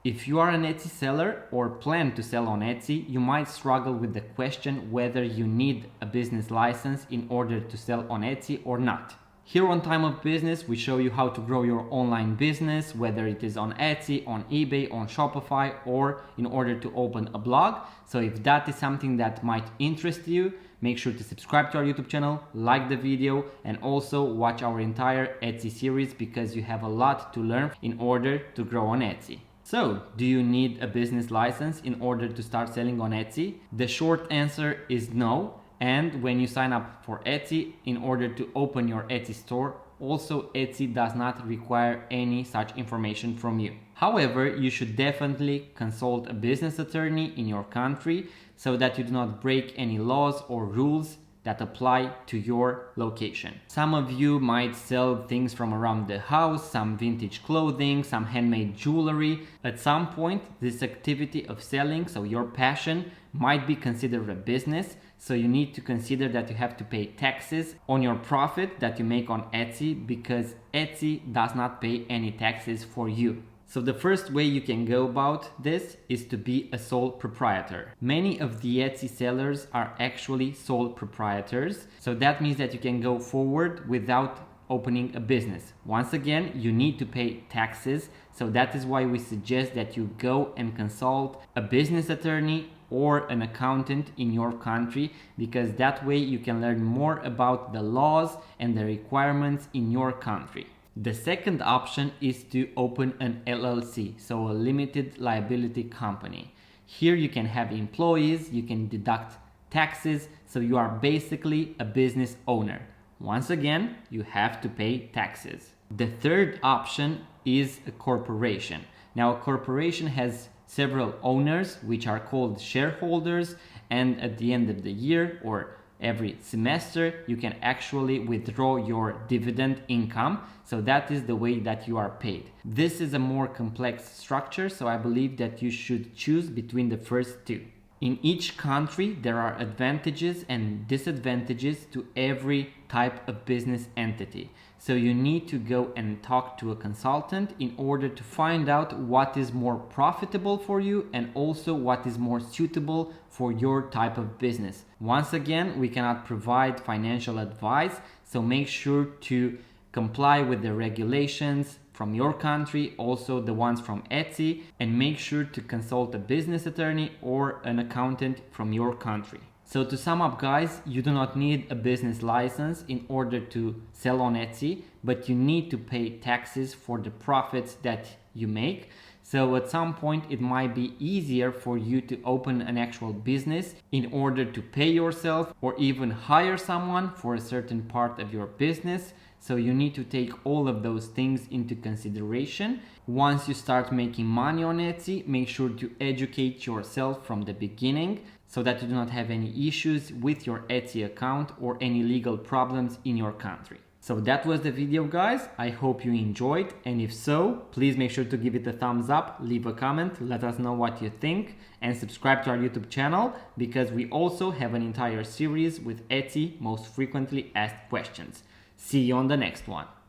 If you are an Etsy seller or plan to sell on Etsy, you might struggle with the question whether you need a business license in order to sell on Etsy or not. Here on Time of Business, we show you how to grow your online business, whether it is on Etsy, on eBay, on Shopify, or in order to open a blog. So if that is something that might interest you, make sure to subscribe to our YouTube channel, like the video, and also watch our entire Etsy series because you have a lot to learn in order to grow on Etsy. So, do you need a business license in order to start selling on Etsy? The short answer is no. And when you sign up for Etsy, in order to open your Etsy store, also Etsy does not require any such information from you. However, you should definitely consult a business attorney in your country so that you do not break any laws or rules that apply to your location. Some of you might sell things from around the house, some vintage clothing, some handmade jewelry. At some point, this activity of selling, so your passion, might be considered a business. So you need to consider that you have to pay taxes on your profit that you make on Etsy because Etsy does not pay any taxes for you. So the first way you can go about this is to be a sole proprietor. Many of the Etsy sellers are actually sole proprietors. So that means that you can go forward without opening a business. Once again, you need to pay taxes. So that is why we suggest that you go and consult a business attorney or an accountant in your country, because that way you can learn more about the laws and the requirements in your country. The second option is to open an LLC, so a limited liability company. Here you can have employees, you can deduct taxes, so you are basically a business owner. Once again, you have to pay taxes. The third option is a corporation. Now, a corporation has several owners, which are called shareholders, and at the end of the year or every semester, you can actually withdraw your dividend income. So that is the way that you are paid. This is a more complex structure, so I believe that you should choose between the first two. In each country, there are advantages and disadvantages to every type of business entity. So you need to go and talk to a consultant in order to find out what is more profitable for you and also what is more suitable for your type of business. Once again, we cannot provide financial advice, so make sure to comply with the regulations from your country, also the ones from Etsy, and make sure to consult a business attorney or an accountant from your country. So to sum up, guys, you do not need a business license in order to sell on Etsy, but you need to pay taxes for the profits that you make. So at some point it might be easier for you to open an actual business in order to pay yourself or even hire someone for a certain part of your business. So you need to take all of those things into consideration. Once you start making money on Etsy, make sure to educate yourself from the beginning so that you do not have any issues with your Etsy account or any legal problems in your country. So that was the video, guys. I hope you enjoyed, and if so, please make sure to give it a thumbs up, leave a comment, let us know what you think, and subscribe to our YouTube channel because we also have an entire series with Etsy most frequently asked questions. See you on the next one.